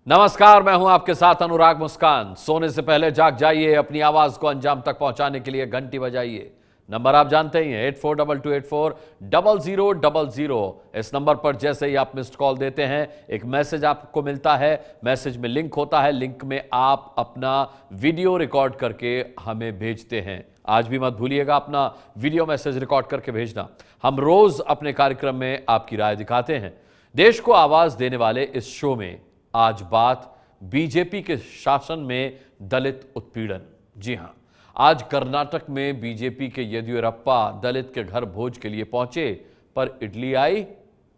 नमस्कार, मैं हूं आपके साथ अनुराग मुस्कान। सोने से पहले जाग जाइए, अपनी आवाज को अंजाम तक पहुंचाने के लिए घंटी बजाइए। नंबर आप जानते ही हैं 8422840000। इस नंबर पर जैसे ही आप मिस्ड कॉल देते हैं एक मैसेज आपको मिलता है। मैसेज में लिंक होता है, लिंक में आप अपना वीडियो रिकॉर्ड करके हमें भेजते हैं। आज भी मत भूलिएगा अपना वीडियो मैसेज रिकॉर्ड करके भेजना। हम रोज अपने कार्यक्रम में आपकी राय दिखाते हैं। देश को आवाज देने वाले इस शो में आज बात बीजेपी के शासन में दलित उत्पीड़न। जी हां, आज कर्नाटक में बीजेपी के येदियुरप्पा दलित के घर भोज के लिए पहुंचे, पर इडली आई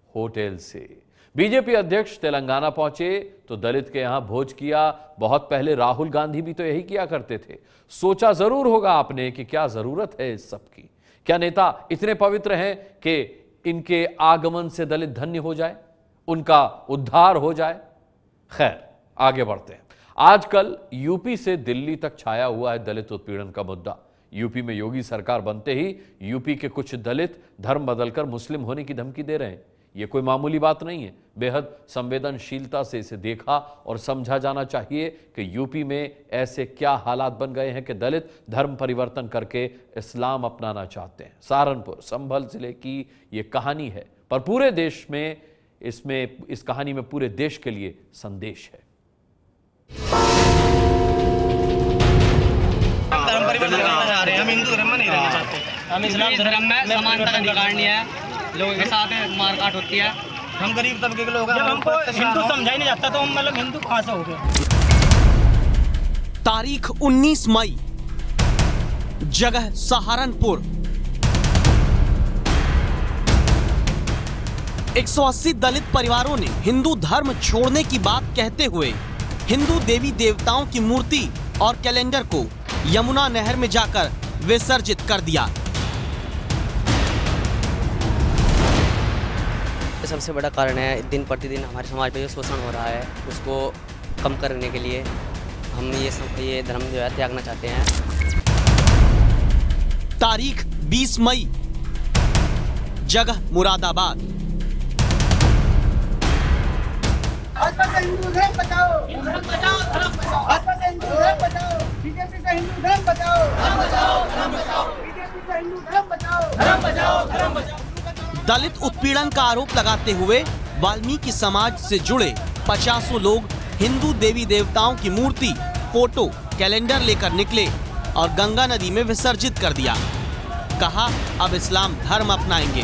होटल से। बीजेपी अध्यक्ष तेलंगाना पहुंचे तो दलित के यहां भोज किया। बहुत पहले राहुल गांधी भी तो यही किया करते थे। सोचा जरूर होगा आपने कि क्या जरूरत है इस सब की। क्या नेता इतने पवित्र हैं कि इनके आगमन से दलित धन्य हो जाए, उनका उद्धार हो जाए? खैर, आगे बढ़ते हैं। आजकल यूपी से दिल्ली तक छाया हुआ है दलित उत्पीड़न का मुद्दा। यूपी में योगी सरकार बनते ही यूपी के कुछ दलित धर्म बदलकर मुस्लिम होने की धमकी दे रहे हैं। यह कोई मामूली बात नहीं है। बेहद संवेदनशीलता से इसे देखा और समझा जाना चाहिए कि यूपी में ऐसे क्या हालात बन गए हैं कि दलित धर्म परिवर्तन करके इस्लाम अपनाना चाहते हैं। सहारनपुर, संभल जिले की यह कहानी है, पर पूरे देश में इस कहानी में पूरे देश के लिए संदेश है। धर्म परिवर्तन करना चाह रहे हैं, हम हिंदू धर्म में नहीं रहना चाहते। हम इस्लाम धर्म में समानता का अधिकार नहीं है, लोगों के साथ मारकाट होती है। हम गरीब तबके के लोग हैं, हमको हिंदू समझा ही नहीं जाता, तो हम मतलब हिंदू कहां से हो गए। तारीख 19 मई, जगह सहारनपुर। 180 दलित परिवारों ने हिंदू धर्म छोड़ने की बात कहते हुए हिंदू देवी देवताओं की मूर्ति और कैलेंडर को यमुना नहर में जाकर विसर्जित कर दिया। सबसे बड़ा कारण है दिन प्रतिदिन हमारे समाज पे जो शोषण हो रहा है, उसको कम करने के लिए हम ये धर्म जो है त्यागना चाहते हैं। तारीख 20 मई, जगह मुरादाबाद। हिंदू धर्म बचाओ, धर्म बचाओ, धर्म बचाओ। हिंदू धर्म बचाओ, बीजेपी का हिंदू धर्म बचाओ, धर्म बचाओ, धर्म बचाओ। बीजेपी का हिंदू धर्म बचाओ, धर्म बचाओ, धर्म बचाओ। दलित उत्पीड़न का आरोप लगाते हुए वाल्मीकि समाज से जुड़े 50 लोग हिंदू देवी देवताओं की मूर्ति, फोटो, कैलेंडर लेकर निकले और गंगा नदी में विसर्जित कर दिया। कहा अब इस्लाम धर्म अपनाएंगे।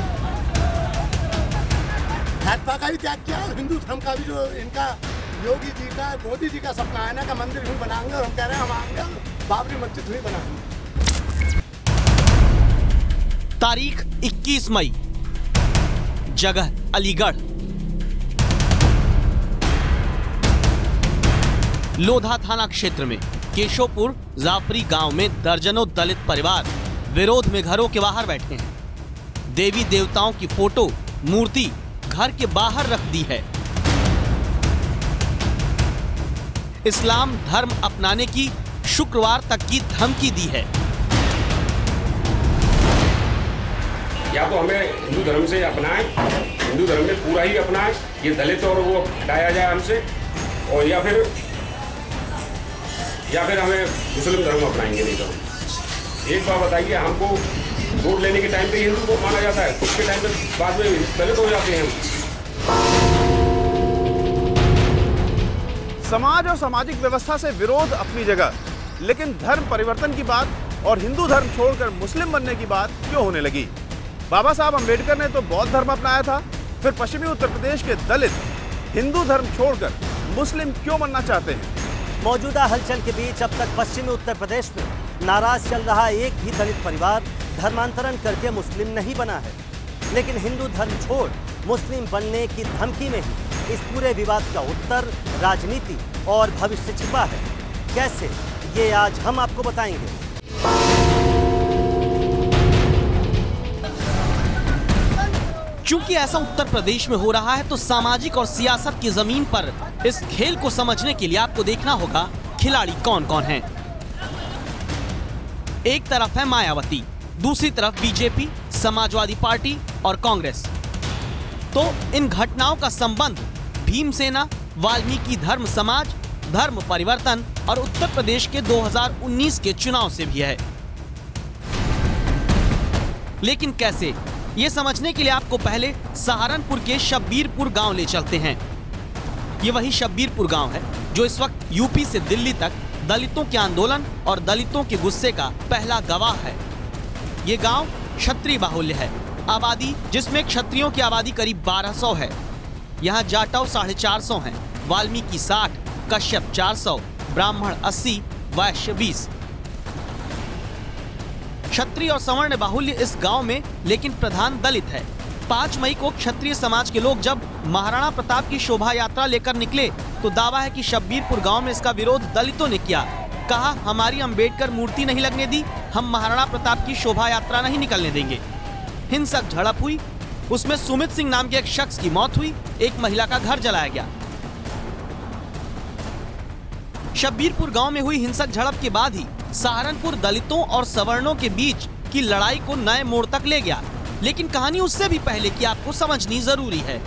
भाजपा का भी त्याग किया और हिंदू धर्म का भी जो इनका योगी जी का, मोदी जी का सपना है ना का मंदिर भी बनाएंगे, और हम कह रहे हैं हम आएंगे बाबरी मस्जिद भी बनाएंगे। तारीख 21 मई, जगह अलीगढ़। लोधा थाना क्षेत्र में केशोपुर जाफरी गांव में दर्जनों दलित परिवार विरोध में घरों के बाहर बैठे हैं। देवी देवताओं की फोटो, मूर्ति घर के बाहर रख दी है। इस्लाम धर्म अपनाने की शुक्रवार तक की धमकी दी है। या तो हमें हिंदू धर्म से अपनाएं, हिंदू धर्म में पूरा ही अपनाएं, ये दलित और वो हटाया जाए हमसे, और या फिर हमें मुस्लिम धर्म अपनाएंगे। नहीं तो एक बात बताइए, हमको वोट लेने के टाइम पे हिंदू को माना जाता है, उसके टाइम पे बाद में दलित हो जाते हैं। समाज और सामाजिक व्यवस्था से विरोध अपनी जगह, लेकिन धर्म परिवर्तन की बात और हिंदू धर्म छोड़कर मुस्लिम बनने की बात क्यों होने लगी? बाबा साहब अम्बेडकर ने तो बौद्ध धर्म अपनाया था, फिर पश्चिमी उत्तर प्रदेश के दलित हिंदू धर्म छोड़कर मुस्लिम क्यों बनना चाहते हैं? मौजूदा हलचल के बीच अब तक पश्चिमी उत्तर प्रदेश में नाराज चल रहा एक भी दलित परिवार धर्मांतरण करके मुस्लिम नहीं बना है, लेकिन हिंदू धर्म छोड़ मुस्लिम बनने की धमकी में ही इस पूरे विवाद का उत्तर, राजनीति और भविष्य छिपा है। कैसे, ये आज हम आपको बताएंगे। चूंकि ऐसा उत्तर प्रदेश में हो रहा है, तो सामाजिक और सियासत की जमीन पर इस खेल को समझने के लिए आपको देखना होगा खिलाड़ी कौन कौन हैं। एक तरफ है मायावती, दूसरी तरफ बीजेपी, समाजवादी पार्टी और कांग्रेस। तो इन घटनाओं का संबंध भीमसेना, वाल्मीकि धर्म समाज, धर्म परिवर्तन और उत्तर प्रदेश के 2019 के चुनाव से भी है। लेकिन कैसे, ये समझने के लिए आपको पहले सहारनपुर के शब्बीरपुर गांव ले चलते हैं। ये वही शब्बीरपुर गांव है जो इस वक्त यूपी से दिल्ली तक दलितों के आंदोलन और दलितों के गुस्से का पहला गवाह है। ये गांव क्षत्रिय बाहुल्य है, आबादी जिसमें क्षत्रियों की आबादी करीब 1200 है। यहाँ जाटव 450 हैं, वाल्मीकि 60, कश्यप 400, ब्राह्मण 80, वैश्य 20। क्षत्रिय और सवर्ण बाहुल्य इस गांव में लेकिन प्रधान दलित है। 5 मई को क्षत्रिय समाज के लोग जब महाराणा प्रताप की शोभा यात्रा लेकर निकले तो दावा है कि शब्बीरपुर गांव में इसका विरोध दलितों ने किया। कहा, हमारी अंबेडकर मूर्ति नहीं लगने दी, हम महाराणा प्रताप की शोभा यात्रा नहीं निकलने देंगे। हिंसक झड़प हुई, उसमें सुमित सिंह नाम के एक शख्स की मौत हुई, एक महिला का घर जलाया गया। शब्बीरपुर गांव में हुई हिंसक झड़प के बाद ही सहारनपुर दलितों और सवर्णों के बीच की लड़ाई को नए मोड़ तक ले गया। लेकिन कहानी उससे भी पहले की आपको समझनी जरूरी है।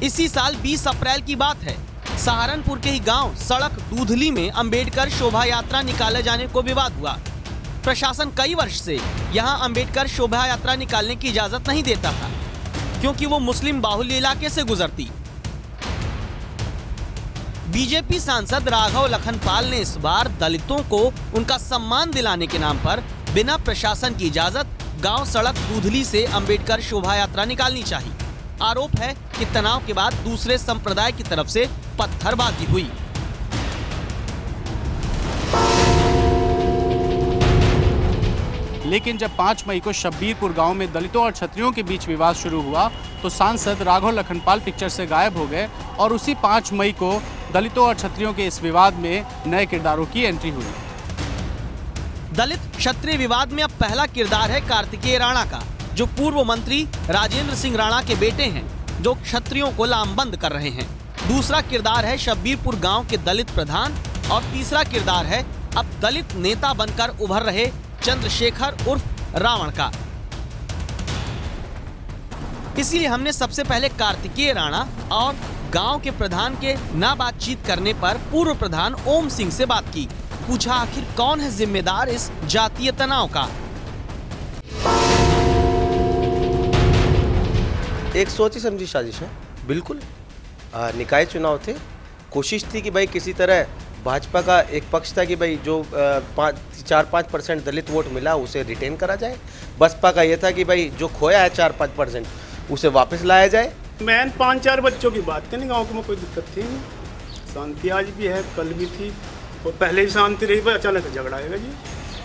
इसी साल 20 अप्रैल की बात है। सहारनपुर के ही गांव सड़क दूधली में अंबेडकर शोभा यात्रा निकाले जाने को विवाद हुआ। प्रशासन कई वर्ष से यहां अंबेडकर शोभा यात्रा निकालने की इजाजत नहीं देता था क्योंकि वो मुस्लिम बाहुल्य इलाके से गुजरती। बीजेपी सांसद राघव लखनपाल ने इस बार दलितों को उनका सम्मान दिलाने के नाम पर बिना प्रशासन की इजाजत गांव सड़क दूधली से अंबेडकर शोभा यात्रा निकालनी चाहिए। आरोप है कि तनाव के बाद दूसरे संप्रदाय की तरफ से पत्थरबाजी हुई। लेकिन जब 5 मई को शब्बीरपुर गांव में दलितों और क्षत्रियों के बीच विवाद शुरू हुआ तो सांसद राघव लखनपाल पिक्चर से गायब हो गए और उसी 5 मई को दलितों और क्षत्रियों के इस विवाद में नए किरदारों की एंट्री हुई। दलित क्षत्रिय विवाद में अब पहला किरदार है कार्तिकेय राणा का, जो पूर्व मंत्री राजेंद्र सिंह राणा के बेटे हैं, जो क्षत्रियों को लामबंद कर रहे हैं। दूसरा किरदार है शब्बीरपुर गांव के दलित प्रधान और तीसरा किरदार है अब दलित नेता बनकर उभर रहे चंद्रशेखर उर्फ रावण का। इसीलिए हमने सबसे पहले कार्तिकेय राणा और गांव के प्रधान के ना बातचीत करने पर पूर्व प्रधान ओम सिंह से बात की। पूछा, आखिर कौन है जिम्मेदार इस जातीय तनाव का। एक सोची समझी साजिश है, बिल्कुल। निकाय चुनाव थे, कोशिश थी कि भाई किसी तरह भाजपा का एक पक्ष था कि भाई जो 4-5% दलित वोट मिला उसे रिटेन करा जाए। बसपा का ये था कि भाई जो खोया है 4-5% उसे वापस लाया जाए। मैं 5-4 बच्चों की बात करें, गाँव में कोई दिक्कत थी नहीं, शांति आज भी है, कल भी थी और पहले ही शांति रही, पर अचानक झगड़ा आएगा जी,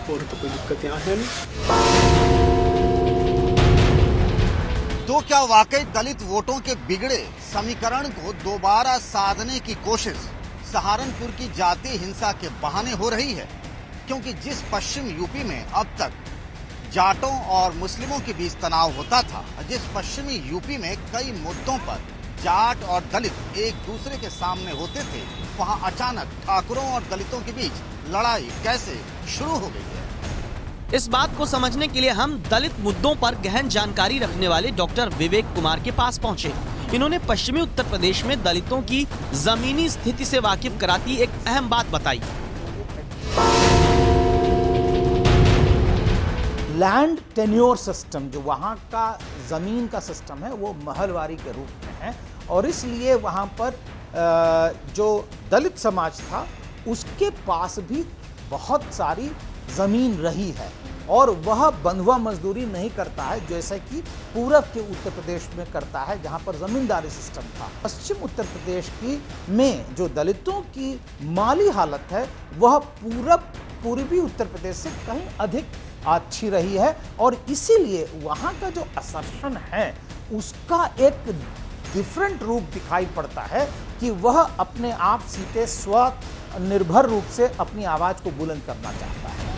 और तो कोई दिक्कत यहाँ है नहीं। तो क्या वाकई दलित वोटों के बिगड़े समीकरण को दोबारा साधने की कोशिश सहारनपुर की जातीय हिंसा के बहाने हो रही है? क्योंकि जिस पश्चिम यूपी में अब तक जाटों और मुस्लिमों के बीच तनाव होता था, जिस पश्चिमी यूपी में कई मुद्दों पर जाट और दलित एक दूसरे के सामने होते थे, वहां अचानक ठाकुरों और दलितों के बीच लड़ाई कैसे शुरू हो गई है? इस बात को समझने के लिए हम दलित मुद्दों पर गहन जानकारी रखने वाले डॉक्टर विवेक कुमार के पास पहुंचे। इन्होंने पश्चिमी उत्तर प्रदेश में दलितों की जमीनी स्थिति से वाकिफ कराती एक अहम बात बताई। लैंड टेन्योर सिस्टम, जो वहाँ का जमीन का सिस्टम है, वो महलवारी के रूप में है और इसलिए वहाँ पर जो दलित समाज था उसके पास भी बहुत सारी जमीन रही है और वह बंधुआ मजदूरी नहीं करता है जैसे कि पूरब के उत्तर प्रदेश में करता है, जहां पर जमींदारी सिस्टम था। पश्चिम उत्तर प्रदेश की में जो दलितों की माली हालत है वह पूर्वी उत्तर प्रदेश से कहीं अधिक अच्छी रही है और इसीलिए वहां का जो असर्शन है उसका एक डिफरेंट रूप दिखाई पड़ता है कि वह अपने आप सीधे स्वनिर्भर रूप से अपनी आवाज को बुलंद करना चाहता है।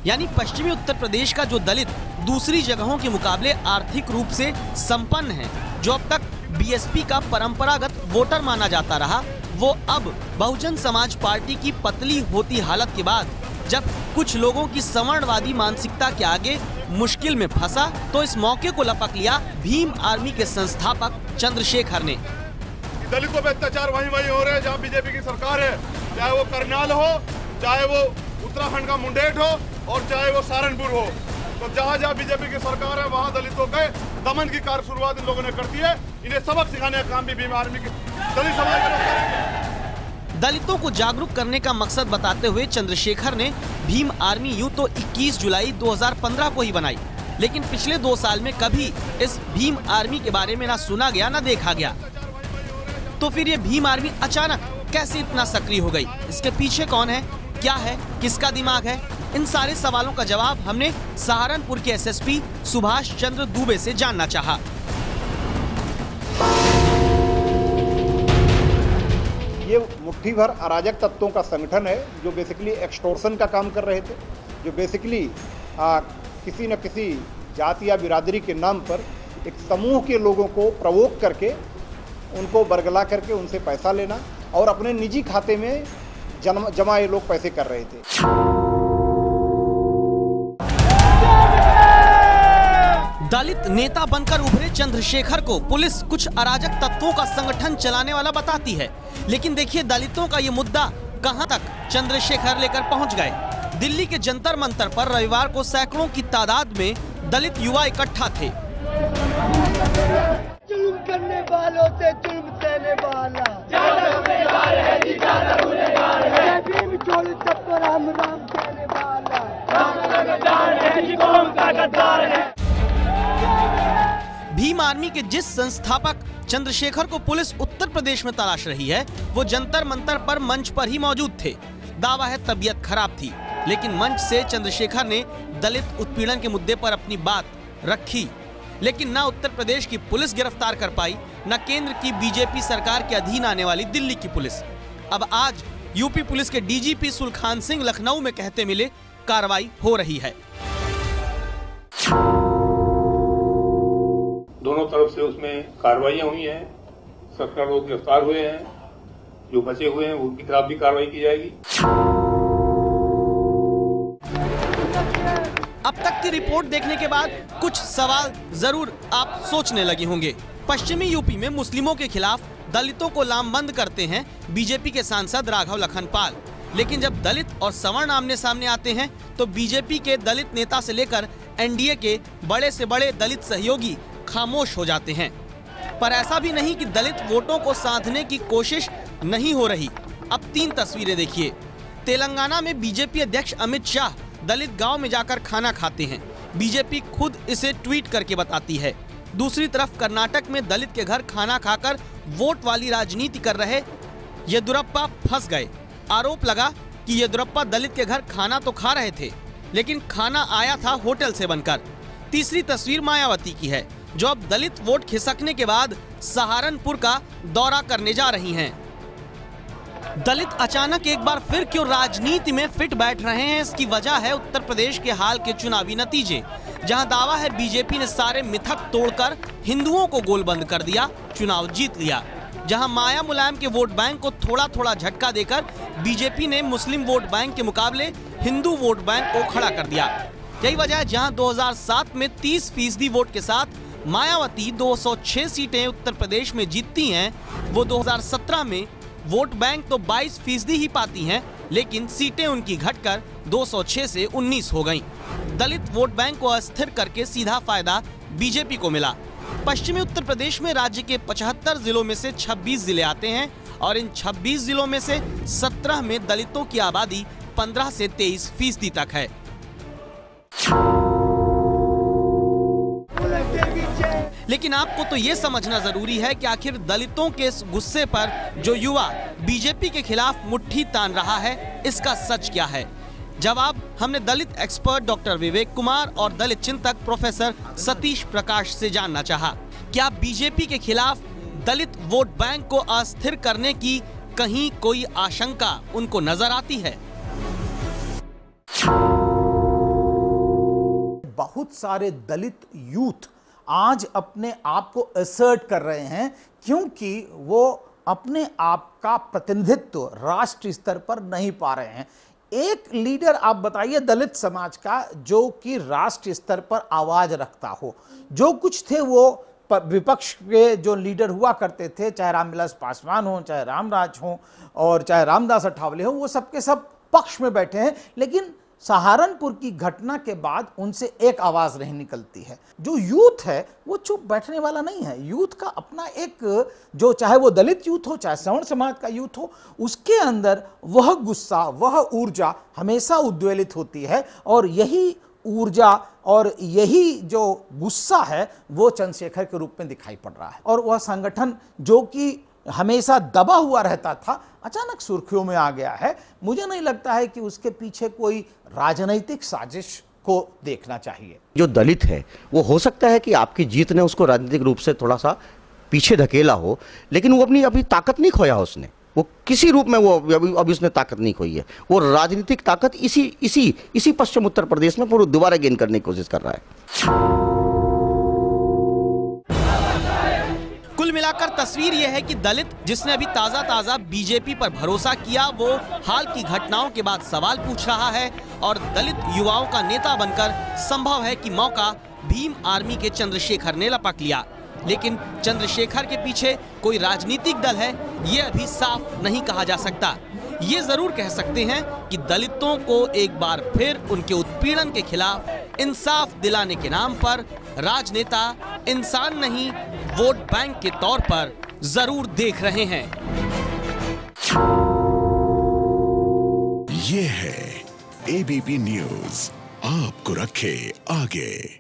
यानी पश्चिमी उत्तर प्रदेश का जो दलित दूसरी जगहों के मुकाबले आर्थिक रूप से संपन्न है, जो अब तक बीएसपी का परंपरागत वोटर माना जाता रहा, वो अब बहुजन समाज पार्टी की पतली होती हालत के बाद जब कुछ लोगों की सवर्णवादी मानसिकता के आगे मुश्किल में फंसा तो इस मौके को लपक लिया भीम आर्मी के संस्थापक चंद्रशेखर ने। कि दलितों पे अत्याचार वहीं हो रहे हैं जहाँ बीजेपी की सरकार है, चाहे वो करनाल हो, चाहे वो उत्तराखंड का मुंडेर हो और चाहे वो सहारनपुर हो। तो जहाँ जहाँ बीजेपी की सरकार है वहाँ दलितों के दमन की कार्य शुरुआत इन लोगों ने कर दी है। इन्हें सबक सिखाने का काम भी भीम आर्मी की दलित समाज के लोग करेंगे। दलितों को जागरूक करने का मकसद बताते हुए चंद्रशेखर ने भीम आर्मी यूं तो 21 जुलाई 2015 को ही बनाई, लेकिन पिछले 2 साल में कभी इस भीम आर्मी के बारे में ना सुना गया ना देखा गया। तो फिर ये भीम आर्मी अचानक कैसे इतना सक्रिय हो गई? इसके पीछे कौन है, क्या है, किसका दिमाग है? इन सारे सवालों का जवाब हमने सहारनपुर के एसएसपी सुभाष चंद्र दुबे से जानना चाहा। ये मुट्ठी भर अराजक तत्वों का संगठन है जो बेसिकली एक्सटोर्शन का काम कर रहे थे, जो बेसिकली किसी न किसी जाति या बिरादरी के नाम पर एक समूह के लोगों को प्रवोक करके उनको बरगला करके उनसे पैसा लेना और अपने निजी खाते में जमा ये लोग पैसे कर रहे थे। दलित नेता बनकर उभरे चंद्रशेखर को पुलिस कुछ अराजक तत्वों का संगठन चलाने वाला बताती है, लेकिन देखिए दलितों का ये मुद्दा कहां तक चंद्रशेखर लेकर पहुंच गए। दिल्ली के जंतर मंतर पर रविवार को सैकड़ों की तादाद में दलित युवा इकट्ठा थे। जुल्म करने वालों से जुल्म सहने वाला भीम चोली सब पर हम राम कहने वाला भीम आर्मी के जिस संस्थापक चंद्रशेखर को पुलिस उत्तर प्रदेश में तलाश रही है, वो जंतर मंतर पर मंच पर ही मौजूद थे। दावा है तबीयत खराब थी, लेकिन मंच से चंद्रशेखर ने दलित उत्पीड़न के मुद्दे पर अपनी बात रखी, लेकिन ना उत्तर प्रदेश की पुलिस गिरफ्तार कर पाई, न केंद्र की बीजेपी सरकार के अधीन आने वाली दिल्ली की पुलिस। अब आज यूपी पुलिस के डीजीपी सुलखान सिंह लखनऊ में कहते मिले कार्रवाई हो रही है। दोनों तरफ से उसमें कार्रवाइयां हुई हैं, 17 लोग गिरफ्तार हुए हैं, जो बचे हुए हैं उनके खिलाफ भी कार्रवाई की जाएगी। अब तक की रिपोर्ट देखने के बाद कुछ सवाल जरूर आप सोचने लगे होंगे। पश्चिमी यूपी में मुस्लिमों के खिलाफ दलितों को लामबंद करते हैं बीजेपी के सांसद राघव लखनपाल, लेकिन जब दलित और सवर्ण आमने सामने आते हैं तो बीजेपी के दलित नेता से लेकर एनडीए के बड़े से बड़े दलित सहयोगी खामोश हो जाते हैं। पर ऐसा भी नहीं कि दलित वोटों को साधने की कोशिश नहीं हो रही। अब 3 तस्वीरें देखिए। तेलंगाना में बीजेपी अध्यक्ष अमित शाह दलित गांव में जाकर खाना खाते हैं। बीजेपी खुद इसे ट्वीट करके बताती है। दूसरी तरफ कर्नाटक में दलित के घर खाना खाकर वोट वाली राजनीति कर रहे येदुरप्पा फंस गए। आरोप लगा कि येदुरप्पा दलित के घर खाना तो खा रहे थे, लेकिन खाना आया था होटल से बनकर। तीसरी तस्वीर मायावती की है, जो अब दलित वोट खिसकने के बाद सहारनपुर का दौरा करने जा रही हैं। दलित अचानक एक बार फिर क्यों राजनीति में फिट बैठ रहे हैं, इसकी वजह है उत्तर प्रदेश के हाल के चुनावी नतीजे, जहां दावा है बीजेपी ने सारे मिथक तोड़कर हिंदुओं को गोलबंद कर दिया, चुनाव जीत लिया। जहां माया मुलायम के वोट बैंक को थोड़ा थोड़ा झटका देकर बीजेपी ने मुस्लिम वोट बैंक के मुकाबले हिंदू वोट बैंक को खड़ा कर दिया। यही वजह है जहां 2007 में 30% वोट के साथ मायावती 206 सीटें उत्तर प्रदेश में जीतती हैं, वो 2017 में वोट बैंक तो 22% ही पाती हैं, लेकिन सीटें उनकी घटकर 206 से 19 हो गईं। दलित वोट बैंक को अस्थिर करके सीधा फायदा बीजेपी को मिला। पश्चिमी उत्तर प्रदेश में राज्य के 75 जिलों में से 26 जिले आते हैं और इन 26 जिलों में से 17 में दलितों की आबादी 15 से 23% तक है। लेकिन आपको तो ये समझना जरूरी है कि आखिर दलितों के इस गुस्से पर जो युवा बीजेपी के खिलाफ मुट्ठी तान रहा है, इसका सच क्या है? जवाब हमने दलित एक्सपर्ट डॉक्टर विवेक कुमार और दलित चिंतक प्रोफेसर सतीश प्रकाश से जानना चाहा। क्या बीजेपी के खिलाफ दलित वोट बैंक को अस्थिर करने की कहीं कोई आशंका उनको नजर आती है? बहुत सारे दलित यूथ आज अपने आप को असर्ट कर रहे हैं, क्योंकि वो अपने आप का प्रतिनिधित्व राष्ट्रीय स्तर पर नहीं पा रहे हैं। एक लीडर आप बताइए दलित समाज का जो कि राष्ट्रीय स्तर पर आवाज रखता हो। जो कुछ थे वो विपक्ष के जो लीडर हुआ करते थे, चाहे रामविलास पासवान हो, चाहे रामराज हो और चाहे रामदास अठावले हो, वो सबके सब पक्ष में बैठे हैं। लेकिन सहारनपुर की घटना के बाद उनसे एक आवाज नहीं निकलती है। जो यूथ है वो चुप बैठने वाला नहीं है। यूथ का अपना एक, जो चाहे वो दलित यूथ हो, चाहे सवर्ण समाज का यूथ हो, उसके अंदर वह गुस्सा, वह ऊर्जा हमेशा उद्वेलित होती है। और यही ऊर्जा और यही जो गुस्सा है वो चंद्रशेखर के रूप में दिखाई पड़ रहा है। और वह संगठन जो कि हमेशा दबा हुआ रहता था, अचानक सुर्खियों में आ गया है। मुझे नहीं लगता है कि उसके पीछे कोई राजनीतिक साजिश को देखना चाहिए। जो दलित है वो हो सकता है कि आपकी जीत ने उसको राजनीतिक रूप से थोड़ा सा पीछे धकेला हो, लेकिन वो अपनी अभी ताकत नहीं खोया उसने, वो किसी रूप में वो अभी उसने ताकत नहीं खोई है। वो राजनीतिक ताकत इसी पश्चिम उत्तर प्रदेश में पूरी दोबारा गेन करने की कोशिश कर रहा है। कुल मिलाकर तस्वीर यह है कि दलित जिसने अभी ताजा बीजेपी पर भरोसा किया, वो हाल की घटनाओं के बाद सवाल पूछ रहा है और दलित युवाओं का नेता बनकर संभव है कि मौका भीम आर्मी के चंद्रशेखर ने लपक लिया। लेकिन चंद्रशेखर के पीछे कोई राजनीतिक दल है, ये अभी साफ नहीं कहा जा सकता। ये जरूर कह सकते हैं कि दलितों को एक बार फिर उनके उत्पीड़न के खिलाफ इंसाफ दिलाने के नाम पर राजनेता इंसान नहीं, वोट बैंक के तौर पर जरूर देख रहे हैं। ये है एबीपी न्यूज़, आपको रखे आगे।